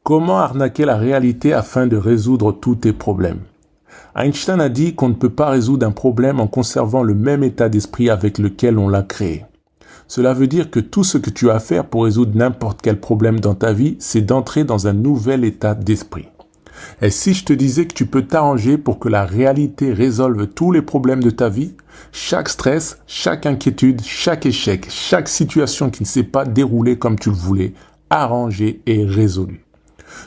Comment arnaquer la réalité afin de résoudre tous tes problèmes? Einstein a dit qu'on ne peut pas résoudre un problème en conservant le même état d'esprit avec lequel on l'a créé. Cela veut dire que tout ce que tu as à faire pour résoudre n'importe quel problème dans ta vie, c'est d'entrer dans un nouvel état d'esprit. Et si je te disais que tu peux t'arranger pour que la réalité résolve tous les problèmes de ta vie, chaque stress, chaque inquiétude, chaque échec, chaque situation qui ne s'est pas déroulée comme tu le voulais, arrangée et résolue.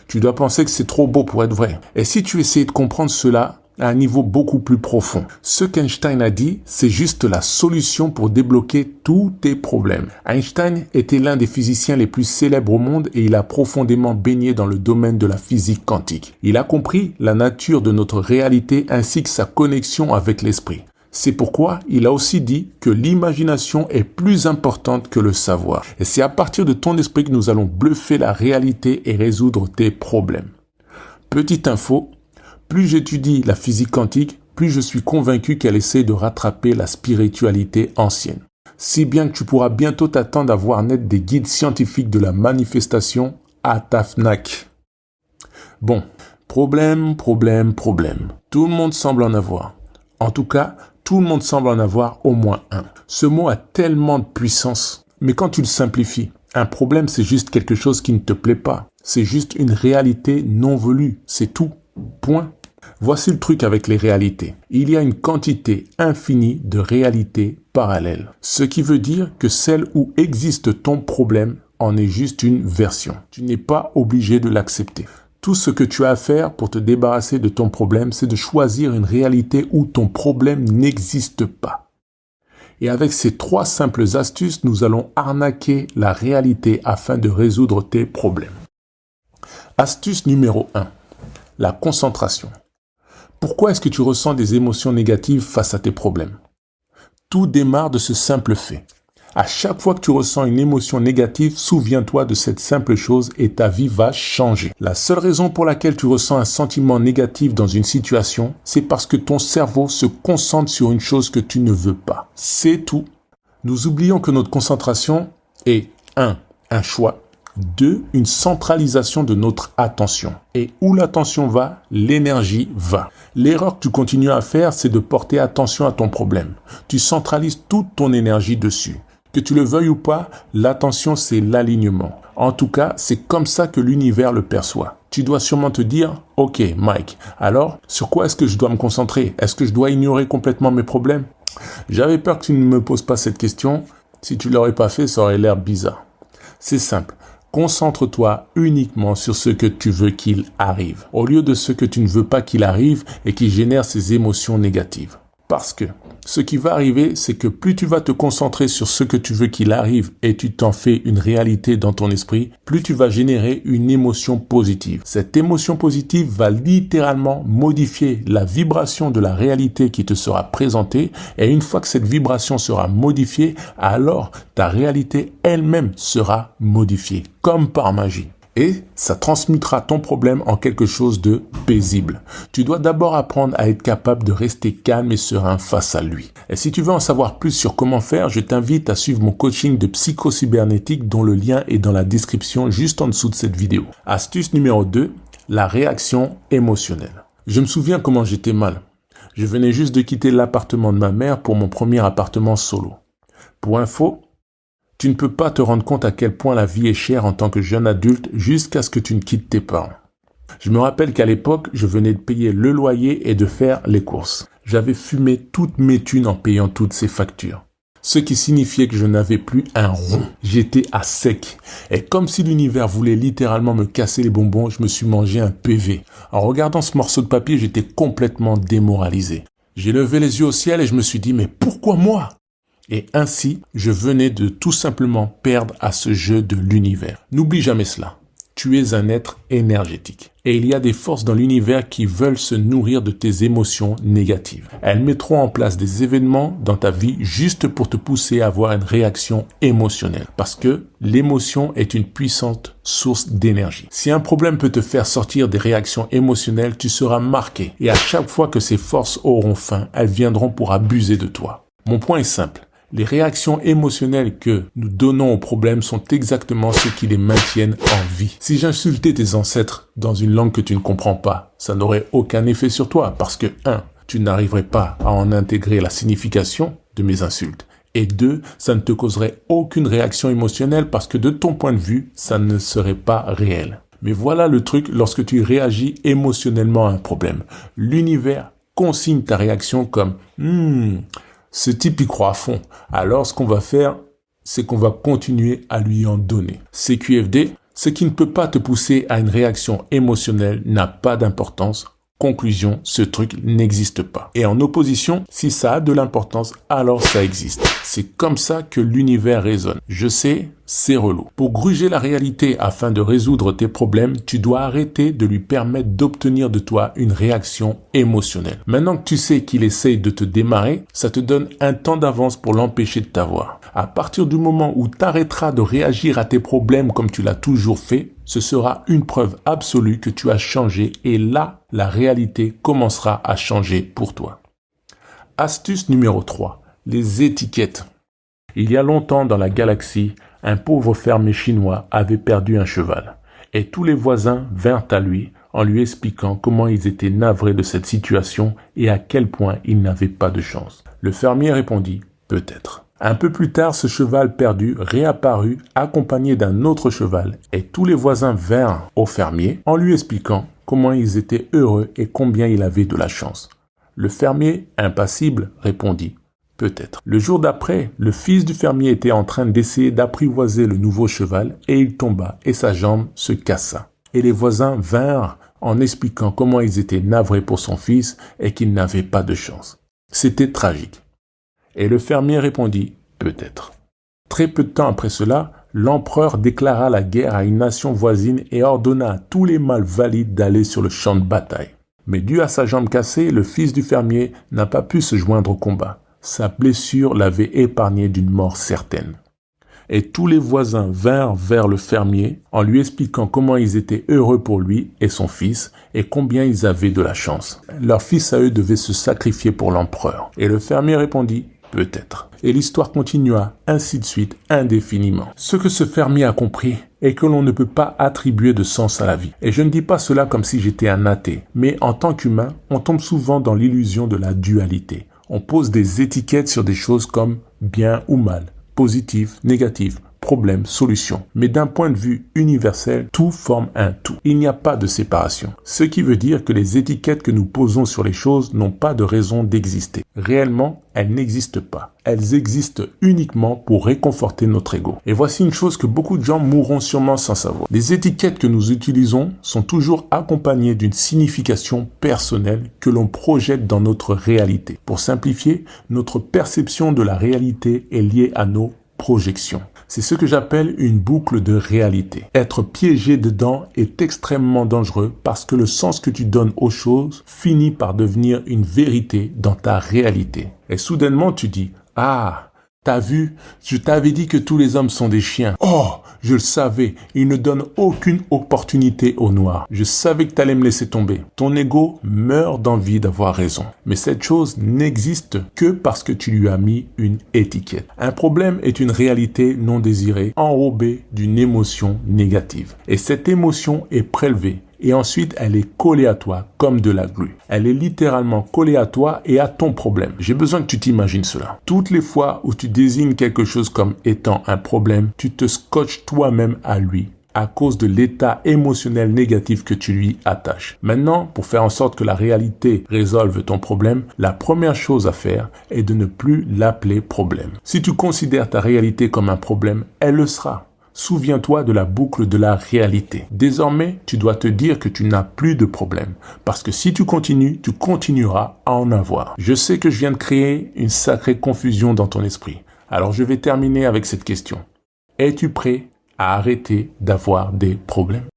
Tu dois penser que c'est trop beau pour être vrai. Et si tu essayais de comprendre cela à un niveau beaucoup plus profond, ce qu'Einstein a dit, c'est juste la solution pour débloquer tous tes problèmes. Einstein était l'un des physiciens les plus célèbres au monde et il a profondément baigné dans le domaine de la physique quantique. Il a compris la nature de notre réalité ainsi que sa connexion avec l'esprit. C'est pourquoi il a aussi dit que l'imagination est plus importante que le savoir. Et c'est à partir de ton esprit que nous allons bluffer la réalité et résoudre tes problèmes. Petite info, plus j'étudie la physique quantique, plus je suis convaincu qu'elle essaie de rattraper la spiritualité ancienne. Si bien que tu pourras bientôt t'attendre à voir naître des guides scientifiques de la manifestation à ta Fnac. Bon, problème. Tout le monde semble en avoir. En tout cas, tout le monde semble en avoir au moins un. Ce mot a tellement de puissance. Mais quand tu le simplifies, un problème c'est juste quelque chose qui ne te plaît pas. C'est juste une réalité non voulue. C'est tout. Point. Voici le truc avec les réalités. Il y a une quantité infinie de réalités parallèles. Ce qui veut dire que celle où existe ton problème en est juste une version. Tu n'es pas obligé de l'accepter. Tout ce que tu as à faire pour te débarrasser de ton problème, c'est de choisir une réalité où ton problème n'existe pas. Et avec ces 3 simples astuces, nous allons arnaquer la réalité afin de résoudre tes problèmes. Astuce numéro 1. La concentration. Pourquoi est-ce que tu ressens des émotions négatives face à tes problèmes? Tout démarre de ce simple fait. À chaque fois que tu ressens une émotion négative, souviens-toi de cette simple chose et ta vie va changer. La seule raison pour laquelle tu ressens un sentiment négatif dans une situation, c'est parce que ton cerveau se concentre sur une chose que tu ne veux pas. C'est tout. Nous oublions que notre concentration est 1. Un choix. 2. Une centralisation de notre attention. Et où l'attention va, l'énergie va. L'erreur que tu continues à faire, c'est de porter attention à ton problème. Tu centralises toute ton énergie dessus. Que tu le veuilles ou pas, l'attention, c'est l'alignement. En tout cas, c'est comme ça que l'univers le perçoit. Tu dois sûrement te dire, ok, Mike, alors, sur quoi est-ce que je dois me concentrer? Est-ce que je dois ignorer complètement mes problèmes? J'avais peur que tu ne me poses pas cette question. Si tu l'aurais pas fait, ça aurait l'air bizarre. C'est simple. Concentre-toi uniquement sur ce que tu veux qu'il arrive, au lieu de ce que tu ne veux pas qu'il arrive et qui génère ces émotions négatives. Parce que ce qui va arriver, c'est que plus tu vas te concentrer sur ce que tu veux qu'il arrive et tu t'en fais une réalité dans ton esprit, plus tu vas générer une émotion positive. Cette émotion positive va littéralement modifier la vibration de la réalité qui te sera présentée et une fois que cette vibration sera modifiée, alors ta réalité elle-même sera modifiée, comme par magie. Et ça transmutera ton problème en quelque chose de paisible. Tu dois d'abord apprendre à être capable de rester calme et serein face à lui. Et si tu veux en savoir plus sur comment faire, je t'invite à suivre mon coaching de psychocybernétique dont le lien est dans la description juste en dessous de cette vidéo. Astuce numéro 2, la réaction émotionnelle. Je me souviens comment j'étais mal. Je venais juste de quitter l'appartement de ma mère pour mon premier appartement solo. Pour info, tu ne peux pas te rendre compte à quel point la vie est chère en tant que jeune adulte jusqu'à ce que tu ne quittes tes parents. Je me rappelle qu'à l'époque, je venais de payer le loyer et de faire les courses. J'avais fumé toutes mes thunes en payant toutes ces factures. Ce qui signifiait que je n'avais plus un rond. J'étais à sec. Et comme si l'univers voulait littéralement me casser les bonbons, je me suis mangé un PV. En regardant ce morceau de papier, j'étais complètement démoralisé. J'ai levé les yeux au ciel et je me suis dit, mais pourquoi moi ? Et ainsi, je venais de tout simplement perdre à ce jeu de l'univers. N'oublie jamais cela. Tu es un être énergétique. Et il y a des forces dans l'univers qui veulent se nourrir de tes émotions négatives. Elles mettront en place des événements dans ta vie juste pour te pousser à avoir une réaction émotionnelle. Parce que l'émotion est une puissante source d'énergie. Si un problème peut te faire sortir des réactions émotionnelles, tu seras marqué. Et à chaque fois que ces forces auront faim, elles viendront pour abuser de toi. Mon point est simple. Les réactions émotionnelles que nous donnons aux problèmes sont exactement ceux qui les maintiennent en vie. Si j'insultais tes ancêtres dans une langue que tu ne comprends pas, ça n'aurait aucun effet sur toi parce que 1. Tu n'arriverais pas à en intégrer la signification de mes insultes. Et 2. Ça ne te causerait aucune réaction émotionnelle parce que de ton point de vue, ça ne serait pas réel. Mais voilà le truc lorsque tu réagis émotionnellement à un problème. L'univers consigne ta réaction comme ce type y croit à fond. Alors ce qu'on va faire, c'est qu'on va continuer à lui en donner. CQFD, ce qui ne peut pas te pousser à une réaction émotionnelle n'a pas d'importance. Conclusion, ce truc n'existe pas. Et en opposition, si ça a de l'importance, alors ça existe. C'est comme ça que l'univers résonne. Je sais, c'est relou. Pour gruger la réalité afin de résoudre tes problèmes, tu dois arrêter de lui permettre d'obtenir de toi une réaction émotionnelle. Maintenant que tu sais qu'il essaye de te démarrer, ça te donne un temps d'avance pour l'empêcher de t'avoir. À partir du moment où tu arrêteras de réagir à tes problèmes comme tu l'as toujours fait, ce sera une preuve absolue que tu as changé et là, la réalité commencera à changer pour toi. Astuce numéro 3. Les étiquettes. Il y a longtemps dans la galaxie, un pauvre fermier chinois avait perdu un cheval. Et tous les voisins vinrent à lui en lui expliquant comment ils étaient navrés de cette situation et à quel point ils n'avaient pas de chance. Le fermier répondit « Peut-être ». Un peu plus tard, ce cheval perdu réapparut accompagné d'un autre cheval et tous les voisins vinrent au fermier en lui expliquant comment ils étaient heureux et combien il avait de la chance. Le fermier, impassible, répondit « Peut-être ». Le jour d'après, le fils du fermier était en train d'essayer d'apprivoiser le nouveau cheval et il tomba et sa jambe se cassa. Et les voisins vinrent en expliquant comment ils étaient navrés pour son fils et qu'il n'avait pas de chance. C'était tragique. Et le fermier répondit « Peut-être ». Très peu de temps après cela, l'empereur déclara la guerre à une nation voisine et ordonna à tous les mâles valides d'aller sur le champ de bataille. Mais dû à sa jambe cassée, le fils du fermier n'a pas pu se joindre au combat. Sa blessure l'avait épargné d'une mort certaine. Et tous les voisins vinrent vers le fermier en lui expliquant comment ils étaient heureux pour lui et son fils et combien ils avaient de la chance. Leur fils à eux devait se sacrifier pour l'empereur. Et le fermier répondit « Peut-être ». Et l'histoire continua ainsi de suite indéfiniment. Ce que ce fermier a compris est que l'on ne peut pas attribuer de sens à la vie. Et je ne dis pas cela comme si j'étais un athée, mais en tant qu'humain, on tombe souvent dans l'illusion de la dualité. On pose des étiquettes sur des choses comme bien ou mal, positif, négatif, problème, solution. Mais d'un point de vue universel, tout forme un tout. Il n'y a pas de séparation. Ce qui veut dire que les étiquettes que nous posons sur les choses n'ont pas de raison d'exister. Réellement, elles n'existent pas. Elles existent uniquement pour réconforter notre ego. Et voici une chose que beaucoup de gens mourront sûrement sans savoir. Les étiquettes que nous utilisons sont toujours accompagnées d'une signification personnelle que l'on projette dans notre réalité. Pour simplifier, notre perception de la réalité est liée à nos projections. C'est ce que j'appelle une boucle de réalité. Être piégé dedans est extrêmement dangereux parce que le sens que tu donnes aux choses finit par devenir une vérité dans ta réalité. Et soudainement tu dis « Ah, t'as vu, je t'avais dit que tous les hommes sont des chiens. Oh, je le savais, ils ne donnent aucune opportunité aux noirs. Je savais que t'allais me laisser tomber. » Ton ego meurt d'envie d'avoir raison. Mais cette chose n'existe que parce que tu lui as mis une étiquette. Un problème est une réalité non désirée, enrobée d'une émotion négative. Et cette émotion est prélevée. Et ensuite, elle est collée à toi comme de la glu. Elle est littéralement collée à toi et à ton problème. J'ai besoin que tu t'imagines cela. Toutes les fois où tu désignes quelque chose comme étant un problème, tu te scotches toi-même à lui à cause de l'état émotionnel négatif que tu lui attaches. Maintenant, pour faire en sorte que la réalité résolve ton problème, la première chose à faire est de ne plus l'appeler problème. Si tu considères ta réalité comme un problème, elle le sera. Souviens-toi de la boucle de la réalité. Désormais, tu dois te dire que tu n'as plus de problème. Parce que si tu continues, tu continueras à en avoir. Je sais que je viens de créer une sacrée confusion dans ton esprit. Alors je vais terminer avec cette question. Es-tu prêt à arrêter d'avoir des problèmes?